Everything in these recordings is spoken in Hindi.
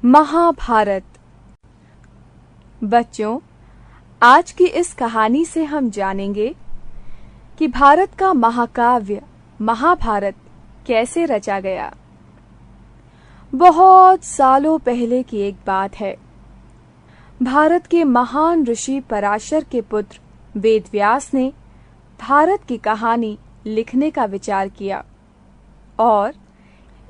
महाभारत। बच्चों, आज की इस कहानी से हम जानेंगे कि भारत का महाकाव्य महाभारत कैसे रचा गया। बहुत सालों पहले की एक बात है। भारत के महान ऋषि पराशर के पुत्र वेदव्यास ने भारत की कहानी लिखने का विचार किया और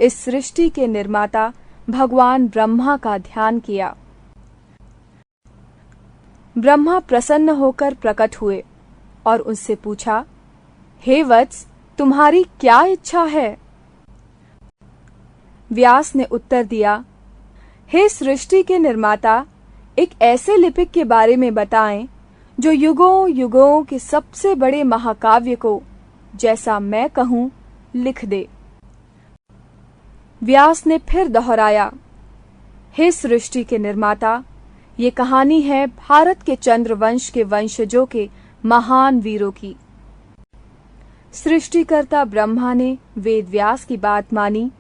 इस सृष्टि के निर्माता भगवान ब्रह्मा का ध्यान किया। ब्रह्मा प्रसन्न होकर प्रकट हुए और उनसे पूछा, हे वत्स, तुम्हारी क्या इच्छा है? व्यास ने उत्तर दिया, हे सृष्टि के निर्माता, एक ऐसे लिपिक के बारे में बताएं जो युगों युगों के सबसे बड़े महाकाव्य को, जैसा मैं कहूं, लिख दे। व्यास ने फिर दोहराया, हे सृष्टि के निर्माता, ये कहानी है भारत के चंद्रवंश के वंशजों के महान वीरों की। सृष्टिकर्ता ब्रह्मा ने वेदव्यास की बात मानी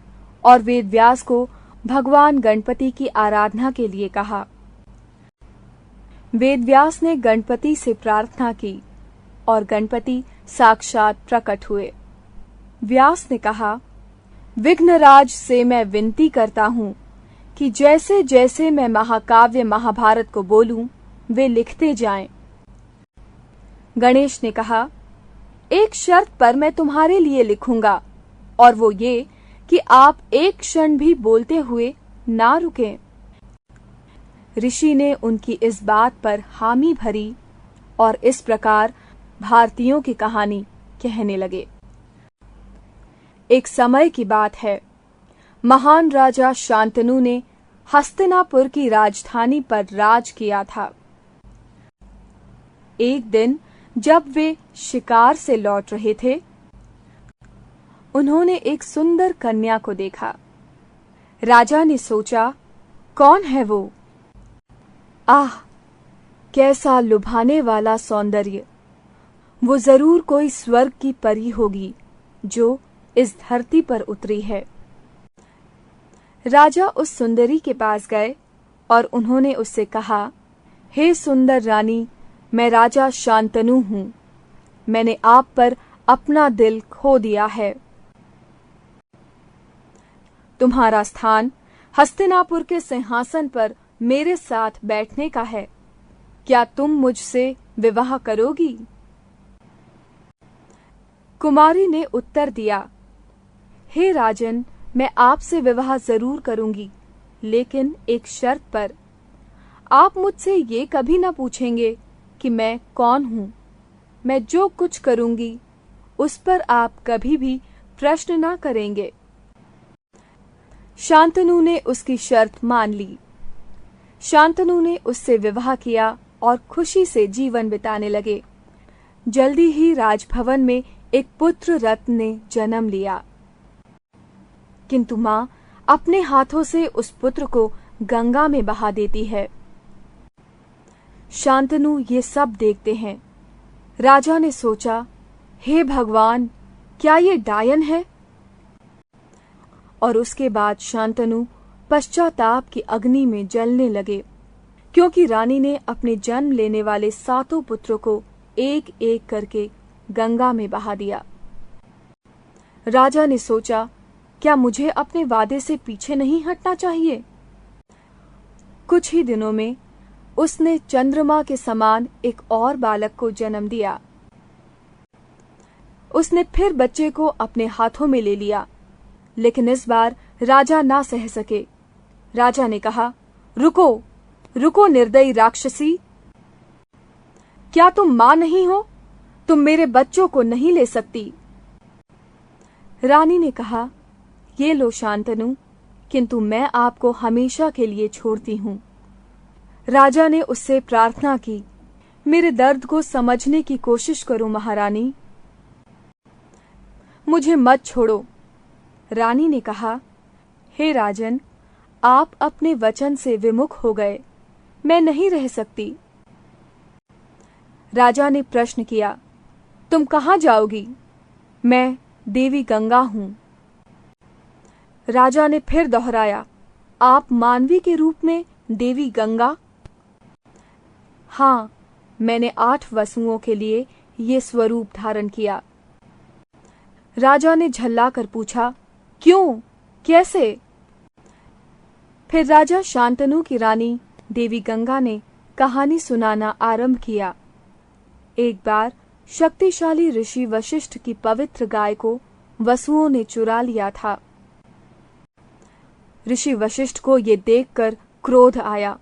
और वेदव्यास को भगवान गणपति की आराधना के लिए कहा। वेदव्यास ने गणपति से प्रार्थना की और गणपति साक्षात प्रकट हुए। व्यास ने कहा, विघ्नराज से मैं विनती करता हूं कि जैसे जैसे मैं महाकाव्य महाभारत को बोलूं, वे लिखते जाएं। गणेश ने कहा, एक शर्त पर मैं तुम्हारे लिए लिखूंगा, और वो ये कि आप एक क्षण भी बोलते हुए ना रुकें। ऋषि ने उनकी इस बात पर हामी भरी और इस प्रकार भारतीयों की कहानी कहने लगे। एक समय की बात है। महान राजा शांतनु ने हस्तिनापुर की राजधानी पर राज किया था। एक दिन जब वे शिकार से लौट रहे थे, उन्होंने एक सुंदर कन्या को देखा। राजा ने सोचा, कौन है वो? आह, कैसा लुभाने वाला सौंदर्य! वो जरूर कोई स्वर्ग की परी होगी जो इस धरती पर उतरी है। राजा उस सुंदरी के पास गए और उन्होंने उससे कहा, हे सुंदर रानी, मैं राजा शांतनु हूं। मैंने आप पर अपना दिल खो दिया है। तुम्हारा स्थान हस्तिनापुर के सिंहासन पर मेरे साथ बैठने का है। क्या तुम मुझसे विवाह करोगी? कुमारी ने उत्तर दिया, हे राजन, मैं आपसे विवाह जरूर करूंगी, लेकिन एक शर्त पर। आप मुझसे ये कभी ना पूछेंगे कि मैं कौन हूं। मैं जो कुछ करूंगी उस पर आप कभी भी प्रश्न ना करेंगे। शांतनु ने उसकी शर्त मान ली। शांतनु ने उससे विवाह किया और खुशी से जीवन बिताने लगे। जल्दी ही राजभवन में एक पुत्र रत्न ने जन्म लिया। किंतु मां अपने हाथों से उस पुत्र को गंगा में बहा देती है। शांतनु ये सब देखते हैं। राजा ने सोचा, हे भगवान, क्या ये डायन है? और उसके बाद शांतनु पश्चाताप की अग्नि में जलने लगे, क्योंकि रानी ने अपने जन्म लेने वाले 7 पुत्रों को एक एक करके गंगा में बहा दिया। राजा ने सोचा, क्या मुझे अपने वादे से पीछे नहीं हटना चाहिए? कुछ ही दिनों में उसने चंद्रमा के समान एक और बालक को जन्म दिया। उसने फिर बच्चे को अपने हाथों में ले लिया, लेकिन इस बार राजा ना सह सके। राजा ने कहा, रुको, रुको निर्दयी राक्षसी! क्या तुम मां नहीं हो? तुम मेरे बच्चों को नहीं ले सकती। रानी ने कहा, ये लो शांतनु, किंतु मैं आपको हमेशा के लिए छोड़ती हूं। राजा ने उससे प्रार्थना की, मेरे दर्द को समझने की कोशिश करो महारानी। मुझे मत छोड़ो। रानी ने कहा, हे राजन, आप अपने वचन से विमुख हो गए। मैं नहीं रह सकती। राजा ने प्रश्न किया, तुम कहां जाओगी? मैं देवी गंगा हूं। राजा ने फिर दोहराया, आप मानवी के रूप में देवी गंगा? हाँ, मैंने 8 वसुओं के लिए ये स्वरूप धारण किया। राजा ने झल्लाकर पूछा, क्यों, कैसे? फिर राजा शांतनु की रानी देवी गंगा ने कहानी सुनाना आरंभ किया। एक बार शक्तिशाली ऋषि वशिष्ठ की पवित्र गाय को वसुओं ने चुरा लिया था। ऋषि वशिष्ठ को ये देखकर क्रोध आया।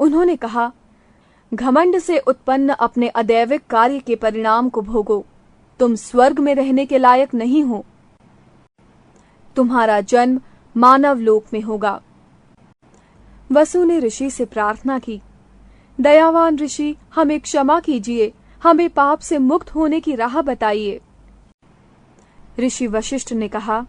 उन्होंने कहा, घमंड से उत्पन्न अपने अदैविक कार्य के परिणाम को भोगो। तुम स्वर्ग में रहने के लायक नहीं हो। तुम्हारा जन्म मानव लोक में होगा। वसु ने ऋषि से प्रार्थना की, दयावान ऋषि, हमें क्षमा कीजिए, हमें पाप से मुक्त होने की राह बताइए। ऋषि वशिष्ठ ने कहा,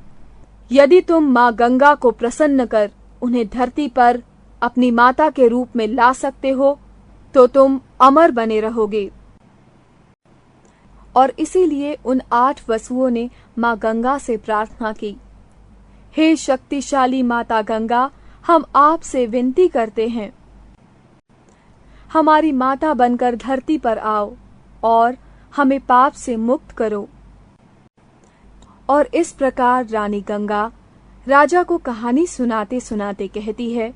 यदि तुम माँ गंगा को प्रसन्न कर उन्हें धरती पर अपनी माता के रूप में ला सकते हो तो तुम अमर बने रहोगे। और इसीलिए उन 8 वसुओं ने माँ गंगा से प्रार्थना की, हे शक्तिशाली माता गंगा, हम आपसे विनती करते हैं, हमारी माता बनकर धरती पर आओ और हमें पाप से मुक्त करो। और इस प्रकार रानी गंगा राजा को कहानी सुनाते सुनाते कहती है,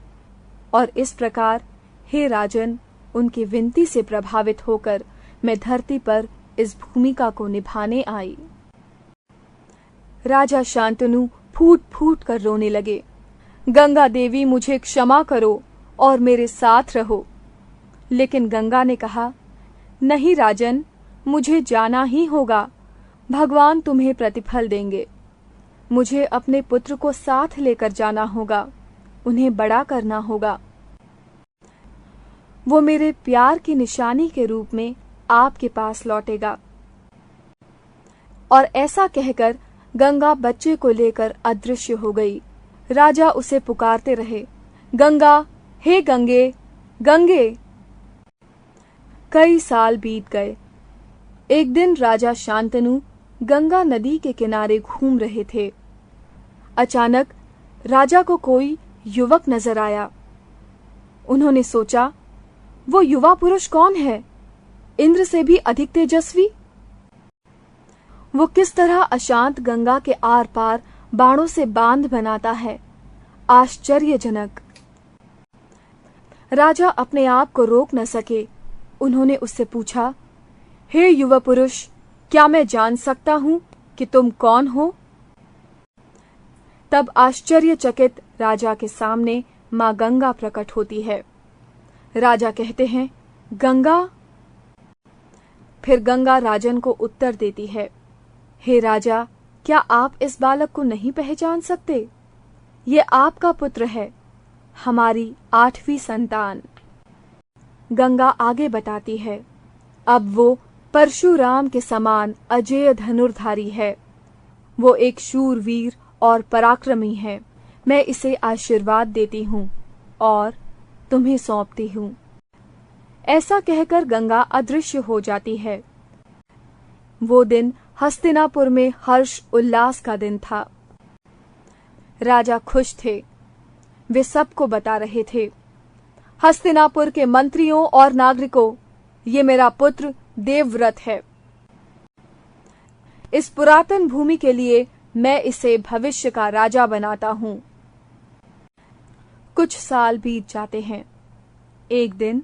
और इस प्रकार हे राजन, उनकी विनती से प्रभावित होकर मैं धरती पर इस भूमिका को निभाने आई। राजा शांतनु फूट फूट कर रोने लगे, गंगा देवी, मुझे क्षमा करो और मेरे साथ रहो। लेकिन गंगा ने कहा, नहीं राजन, मुझे जाना ही होगा। भगवान तुम्हें प्रतिफल देंगे। मुझे अपने पुत्र को साथ लेकर जाना होगा, उन्हें बड़ा करना होगा। वो मेरे प्यार की निशानी के रूप में आपके पास लौटेगा। और ऐसा कहकर गंगा बच्चे को लेकर अदृश्य हो गई। राजा उसे पुकारते रहे, गंगा, हे गंगे, गंगे। कई साल बीत गए। एक दिन राजा शांतनु गंगा नदी के किनारे घूम रहे थे। अचानक राजा को कोई युवक नजर आया। उन्होंने सोचा, वो युवा पुरुष कौन है? इंद्र से भी अधिक तेजस्वी। वो किस तरह अशांत गंगा के आर पार बाणों से बांध बनाता है, आश्चर्यजनक। राजा अपने आप को रोक न सके। उन्होंने उससे पूछा, हे युवा पुरुष, क्या मैं जान सकता हूं कि तुम कौन हो? तब आश्चर्यचकित राजा के सामने मां गंगा प्रकट होती है। राजा कहते हैं, गंगा? फिर गंगा राजन को उत्तर देती है, हे राजा, क्या आप इस बालक को नहीं पहचान सकते? ये आपका पुत्र है, हमारी 8वीं संतान। गंगा आगे बताती है, अब वो परशुराम के समान अजेय धनुर्धारी है। वो एक शूरवीर और पराक्रमी है। मैं इसे आशीर्वाद देती हूँ और तुम्हें सौंपती हूँ। ऐसा कहकर गंगा अदृश्य हो जाती है। वो दिन हस्तिनापुर में हर्ष उल्लास का दिन था। राजा खुश थे। वे सबको बता रहे थे, हस्तिनापुर के मंत्रियों और नागरिकों, ये मेरा पुत्र देवव्रत है। इस पुरातन भूमि के लिए मैं इसे भविष्य का राजा बनाता हूं। कुछ साल बीत जाते हैं। एक दिन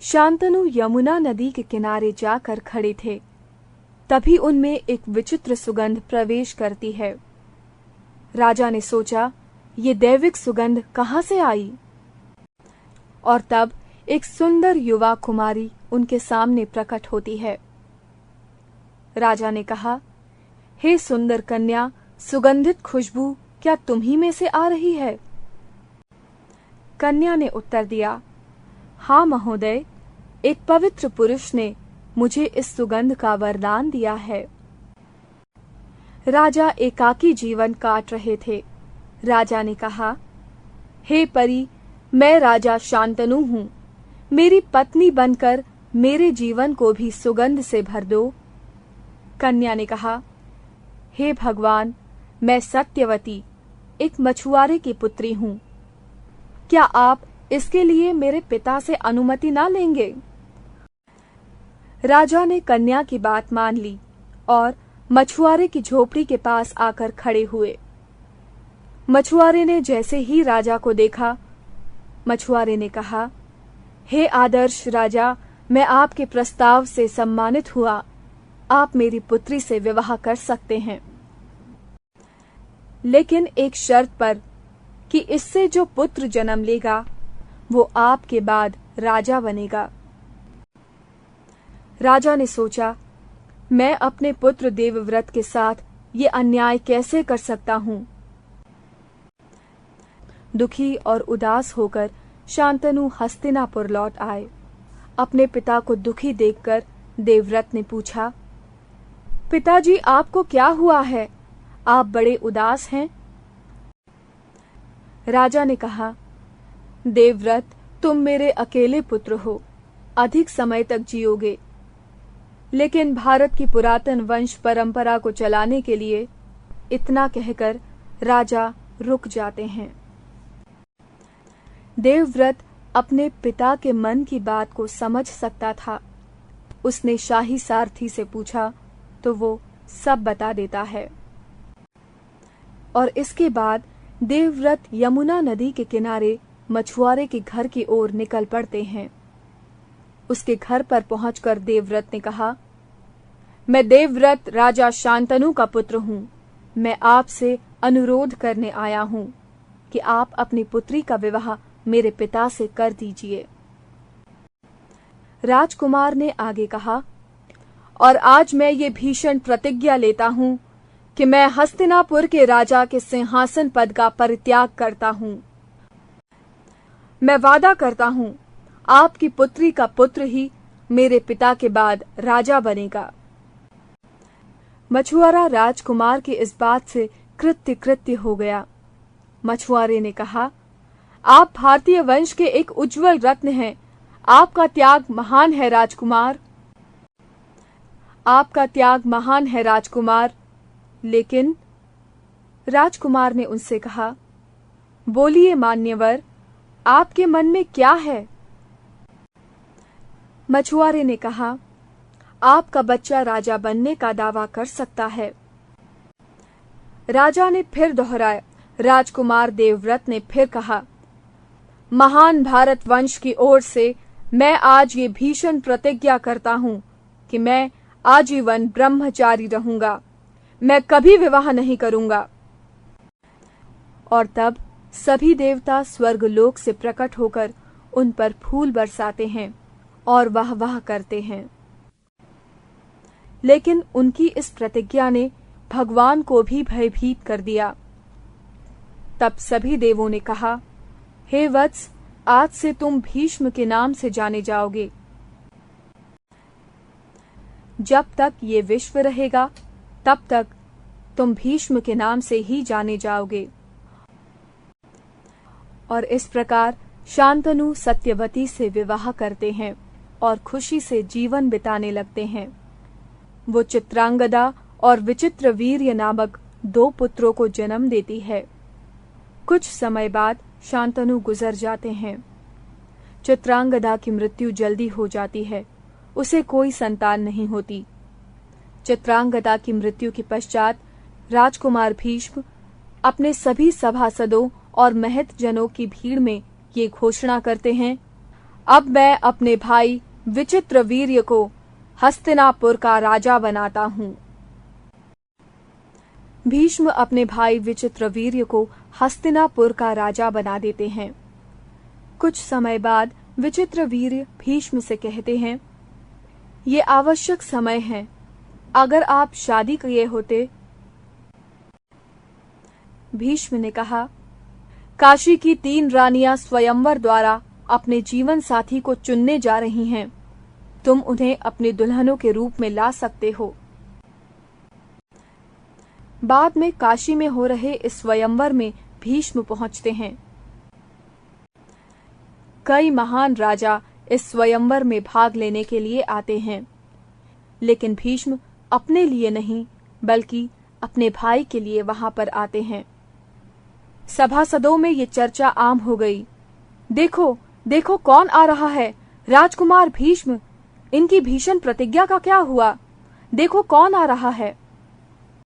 शांतनु यमुना नदी के किनारे जाकर खड़े थे। तभी उनमें एक विचित्र सुगंध प्रवेश करती है। राजा ने सोचा, ये दैविक सुगंध कहां से आई? और तब एक सुंदर युवा कुमारी उनके सामने प्रकट होती है। राजा ने कहा, हे सुंदर कन्या, सुगंधित खुशबू क्या तुम्ही में से आ रही है? कन्या ने उत्तर दिया, हाँ महोदय, एक पवित्र पुरुष ने मुझे इस सुगंध का वरदान दिया है। राजा एकाकी जीवन काट रहे थे। राजा ने कहा, हे परी, मैं राजा शांतनु हूँ। मेरी पत्नी बनकर मेरे जीवन को भी सुगंध से भर दो। कन्या ने कहा, हे भगवान, मैं सत्यवती, एक मछुआरे की पुत्री हूँ। क्या आप इसके लिए मेरे पिता से अनुमति ना लेंगे? राजा ने कन्या की बात मान ली और मछुआरे की झोपड़ी के पास आकर खड़े हुए। मछुआरे ने जैसे ही राजा को देखा, मछुआरे ने कहा, हे आदर्श राजा, मैं आपके प्रस्ताव से सम्मानित हुआ। आप मेरी पुत्री से विवाह कर सकते हैं, लेकिन एक शर्त पर कि इससे जो पुत्र जन्म लेगा वो आपके बाद राजा बनेगा। राजा ने सोचा, मैं अपने पुत्र देवव्रत के साथ ये अन्याय कैसे कर सकता हूँ। दुखी और उदास होकर शांतनु हस्तिनापुर लौट आए। अपने पिता को दुखी देखकर देवव्रत ने पूछा, पिताजी, आपको क्या हुआ है? आप बड़े उदास हैं। राजा ने कहा, देवव्रत, तुम मेरे अकेले पुत्र हो, अधिक समय तक जियोगे, लेकिन भारत की पुरातन वंश परंपरा को चलाने के लिए इतना कहकर राजा रुक जाते हैं। देवव्रत अपने पिता के मन की बात को समझ सकता था। उसने शाही सारथी से पूछा तो वो सब बता देता है। और इसके बाद देवव्रत यमुना नदी के किनारे मछुआरे के घर की ओर निकल पड़ते हैं। उसके घर पर पहुंचकर देवव्रत ने कहा, मैं देवव्रत राजा शांतनु का पुत्र हूँ। मैं आपसे अनुरोध करने आया हूँ कि आप अपनी पुत्री का विवाह मेरे पिता से कर दीजिए। राजकुमार ने आगे कहा, और आज मैं ये भीषण प्रतिज्ञा लेता हूँ कि मैं हस्तिनापुर के राजा के सिंहासन पद का परित्याग करता हूँ। मैं वादा करता हूँ, आपकी पुत्री का पुत्र ही मेरे पिता के बाद राजा बनेगा। मछुआरा राजकुमार की इस बात से कृत्य हो गया। मछुआरे ने कहा, आप भारतीय वंश के एक उज्जवल रत्न हैं। आपका त्याग महान है राजकुमार। आपका त्याग महान है राजकुमार। लेकिन राजकुमार ने उनसे कहा, बोलिए मान्यवर, आपके मन में क्या है? मछुआरे ने कहा, आपका बच्चा राजा बनने का दावा कर सकता है। राजा ने फिर दोहराया। राजकुमार देवव्रत ने फिर कहा, महान भारत वंश की ओर से मैं आज ये भीषण प्रतिज्ञा करता हूँ कि मैं आजीवन ब्रह्मचारी रहूंगा। मैं कभी विवाह नहीं करूंगा। और तब सभी देवता स्वर्गलोक से प्रकट होकर उन पर फूल बरसाते हैं और वाह करते हैं। लेकिन उनकी इस प्रतिज्ञा ने भगवान को भी भयभीत कर दिया। तब सभी देवों ने कहा, हे वत्स, आज से तुम भीष्म के नाम से जाने जाओगे। जब तक ये विश्व रहेगा तब तक तुम भीष्म के नाम से ही जाने जाओगे। और इस प्रकार शांतनु सत्यवती से विवाह करते हैं और खुशी से जीवन बिताने लगते हैं। वो चित्रांगदा और विचित्रवीर्य नामक 2 पुत्रों को जन्म देती है। कुछ समय बाद शांतनु गुजर जाते हैं। चित्रांगदा की मृत्यु जल्दी हो जाती है। उसे कोई संतान नहीं होती। चित्रांगदा की मृत्यु के पश्चात राजकुमार भीष्म अपने सभी सभासदों और महतजनों की भीड़ में ये घोषणा करते हैं, अब मैं अपने भाई विचित्रवीर्य को हस्तिनापुर का राजा बनाता हूँ। भीष्म अपने भाई विचित्रवीर्य को हस्तिनापुर का राजा बना देते हैं। कुछ समय बाद विचित्रवीर्य भीष्म से कहते हैं, ये आवश्यक समय है। अगर आप शादी किए होते। भीष्म ने कहा, काशी की 3 रानियां स्वयंवर द्वारा अपने जीवन साथी को चुनने जा रही हैं। तुम उन्हें अपने दुल्हनों के रूप में ला सकते हो। बाद में काशी में हो रहे इस स्वयंवर में भीष्म पहुंचते हैं। कई महान राजा इस स्वयंवर में भाग लेने के लिए आते हैं, लेकिन भीष्म अपने लिए नहीं बल्कि अपने भाई के लिए वहां पर आते हैं। सभासदों में ये चर्चा आम हो गई देखो देखो कौन आ रहा है, राजकुमार भीष्म। इनकी भीषण प्रतिज्ञा का क्या हुआ? देखो कौन आ रहा है।